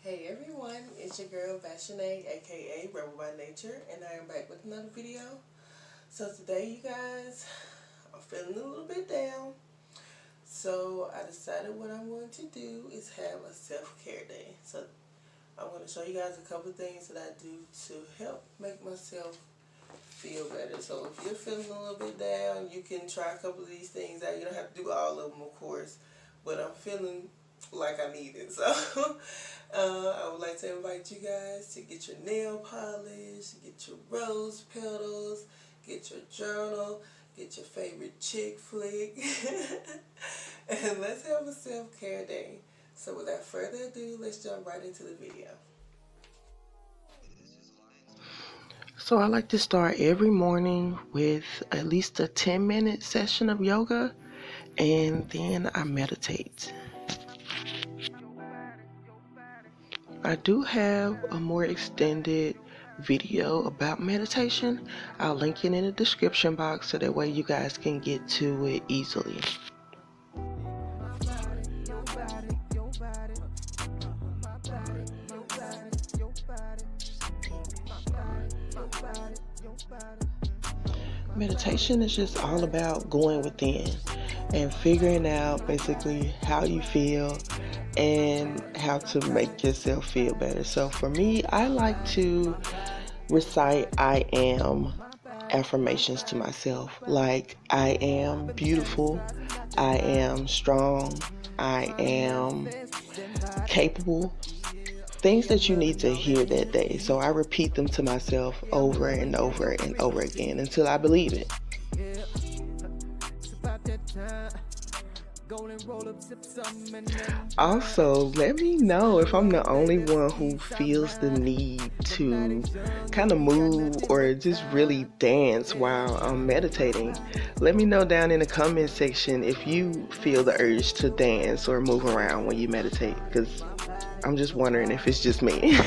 Hey everyone, it's your girl Vashanae, aka Rebel by Nature, and I am back with another video. So today, you guys, I'm feeling a little bit down. So I decided what I'm going to do is have a self-care day. So I'm going to show you guys a couple of things that I do to help make myself feel better. So if you're feeling a little bit down, you can try a couple of these things out. You don't have to do all of them, of course, but I'm feeling like I need it. So I would like to invite you guys to get your nail polish, get your rose petals, get your journal, get your favorite chick flick, and let's have a self-care day. So without further ado, let's jump right into the video. So I like to start every morning with at least a 10-minute session of yoga, and then I meditate. I do have a more extended video about meditation. I'll link it in the description box so that way you guys can get to it easily. Meditation is just all about going within and figuring out basically how you feel and how to make yourself feel better. So for me, I like to recite I am affirmations to myself, like I am beautiful, I am strong, I am capable. Things that you need to hear that day. So I repeat them to myself over and over and over again until I believe it. Also, let me know if I'm the only one who feels the need to kind of move or just really dance while I'm meditating. Let me know down in the comment section if you feel the urge to dance or move around when you meditate, because I'm just wondering if it's just me.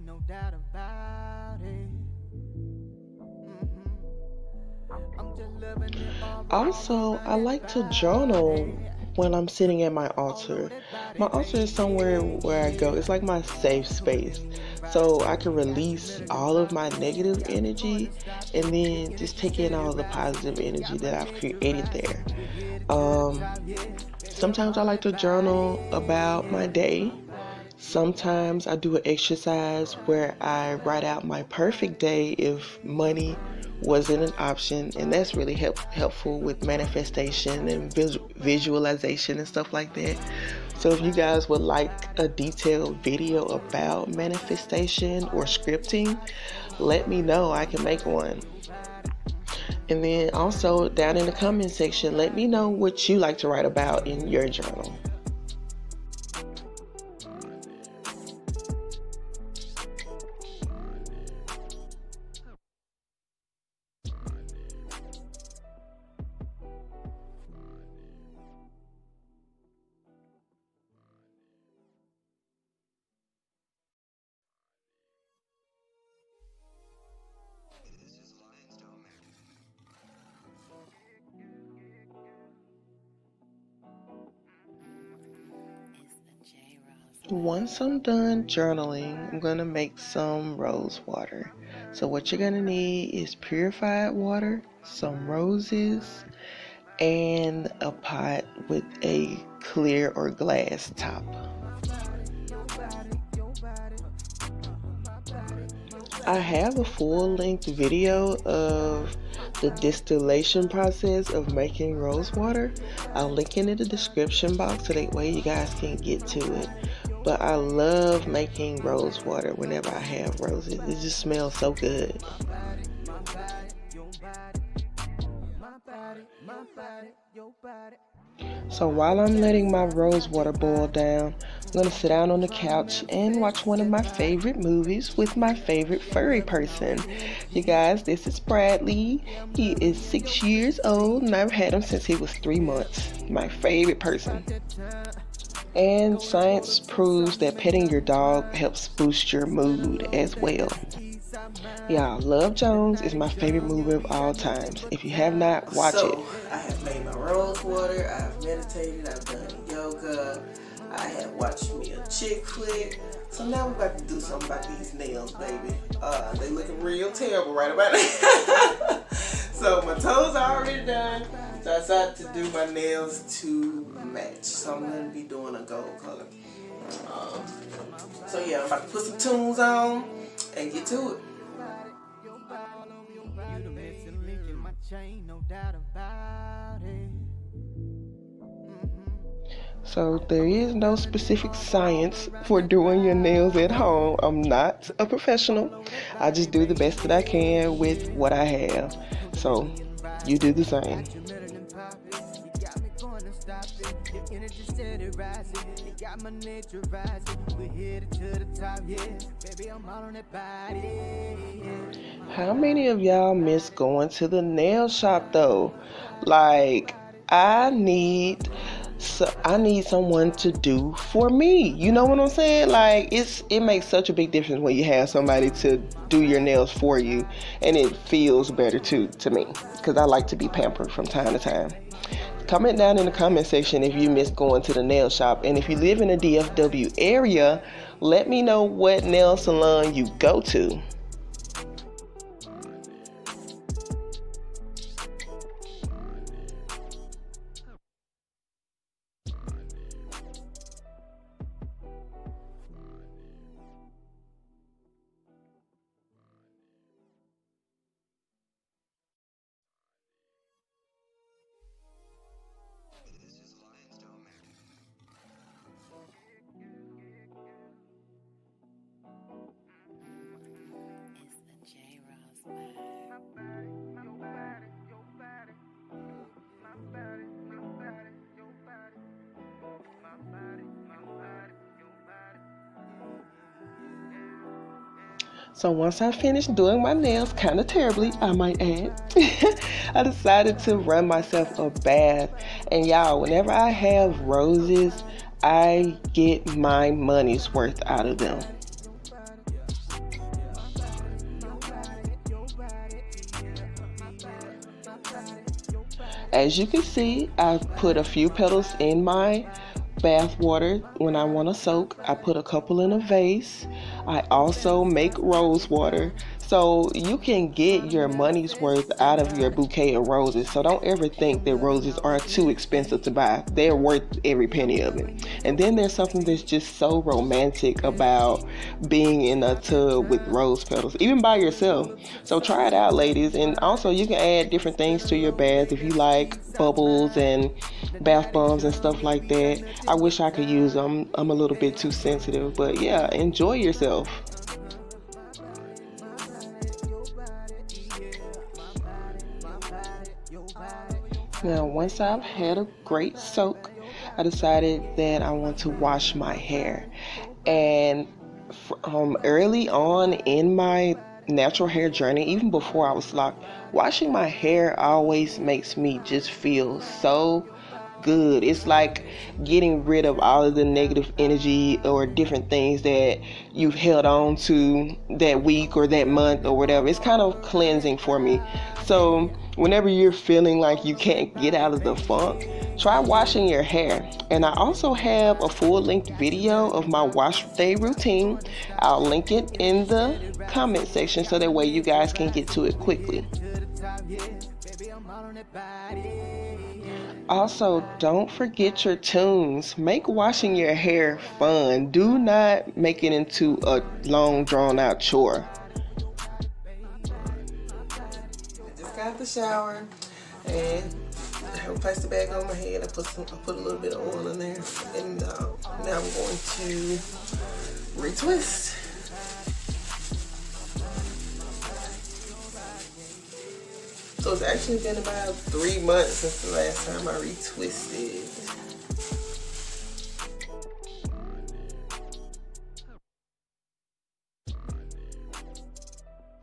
No doubt about it. Also, I like to journal when I'm sitting at my altar. My altar is somewhere where I go. It's like my safe space. So I can release all of my negative energy and then just take in all the positive energy that I've created there. Sometimes I like to journal about my day. Sometimes I do an exercise where I write out my perfect day if money wasn't an option, and that's really helpful with manifestation and visualization and stuff like that. So if you guys would like a detailed video about manifestation or scripting, let me know. I can make one. And then also down in the comment section, let me know what you like to write about in your journal. Once I'm done journaling, I'm going to make some rose water. So what you're going to need is purified water, some roses, and a pot with a clear or glass top. I have a full-length video of the distillation process of making rose water. I'll link it in the description box so that way you guys can get to it. But I love making rose water whenever I have roses. It just smells so good. So while I'm letting my rose water boil down, I'm going to sit down on the couch and watch one of my favorite movies with my favorite furry person. You guys, this is Bradley. He is 6 years old and I've had him since he was 3 months. My favorite person. And science proves that petting your dog helps boost your mood as well. Y'all, Love Jones is my favorite movie of all times. If you have not, watch it. I have made my rose water, I have meditated, I've done yoga, I have watched me a chick flick. So now we're about to do something about these nails, baby. They looking real terrible right about now. So my toes are already done. So I decided to do my nails to match. So I'm going to be doing a gold color. So yeah, I'm about to put some tunes on and get to it. So there is no specific science for doing your nails at home. I'm not a professional. I just do the best that I can with what I have. So you do the same. How many of y'all miss going to the nail shop though? Like, I need someone to do for me. You know what I'm saying? Like, it makes such a big difference when you have somebody to do your nails for you, and it feels better too to me, because I like to be pampered from time to time. Comment down in the comment section if you miss going to the nail shop, and if you live in the DFW area, let me know what nail salon you go to. So once I finished doing my nails, kind of terribly, I might add, I decided to run myself a bath. And y'all, whenever I have roses, I get my money's worth out of them. As you can see, I put a few petals in my bath water when I want to soak. I put a couple in a vase. I also make rose water. So you can get your money's worth out of your bouquet of roses. So don't ever think that roses are too expensive to buy. They're worth every penny of it. And then there's something that's just so romantic about being in a tub with rose petals, even by yourself. So try it out, ladies. And also you can add different things to your bath if you like bubbles and bath bombs and stuff like that. I wish I could use them. I'm a little bit too sensitive, but yeah, enjoy yourself. Now, once I've had a great soak, I decided that I want to wash my hair. And early on in my natural hair journey, even before I was locked, washing my hair always makes me just feel so good. It's like getting rid of all of the negative energy or different things that you've held on to that week or that month or whatever. It's kind of cleansing for me. So whenever you're feeling like you can't get out of the funk, try washing your hair. And I also have a full-length video of my wash day routine. I'll link it in the comment section so that way you guys can get to it quickly. Also, don't forget your tunes. Make washing your hair fun. Do not make it into a long, drawn-out chore. I just got the shower and I placed the bag on my head. I put a little bit of oil in there, and now I'm going to retwist. So it's actually been about 3 months since the last time I retwisted.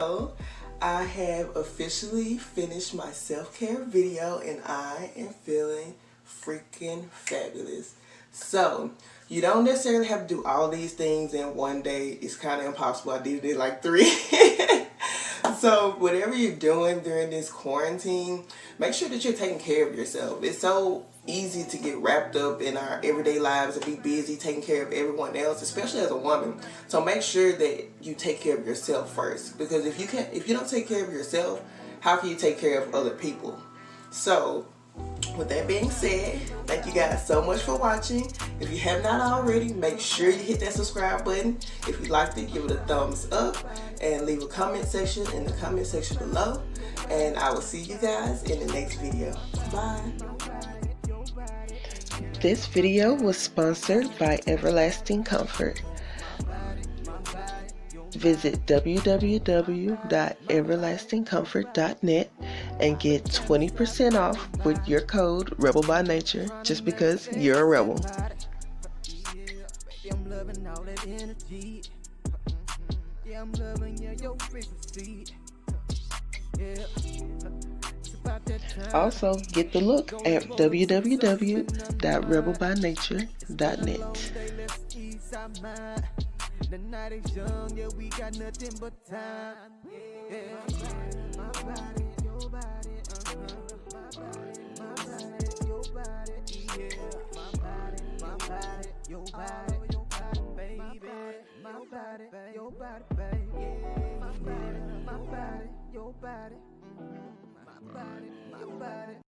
So I have officially finished my self-care video and I am feeling freaking fabulous. So You don't necessarily have to do all these things in one day. It's kind of impossible. I did it in like 3. So whatever you're doing during this quarantine, make sure that you're taking care of yourself. It's so easy to get wrapped up in our everyday lives and be busy taking care of everyone else, especially as a woman. So make sure that you take care of yourself first, because if you don't take care of yourself, how can you take care of other people? So with that being said, thank you guys so much for watching. If you have not already, make sure you hit that subscribe button. If you liked it, give it a thumbs up and leave a comment section in the comment section below. And I will see you guys in the next video. Bye. This video was sponsored by Everlasting Comfort. Visit www.everlastingcomfort.net and get 20% off with your code Rebel by Nature, just because you're a rebel. I'm loving all that energy. Yeah, I'm loving your frequency. Yeah. Also, get the look at www.rebelbynature.net. The night is young, yeah, we got nothing but time. Yeah, my body, your body, my body, your body, yeah, my body, your body, baby, my body, your body, baby, my body, your body, my body, my body.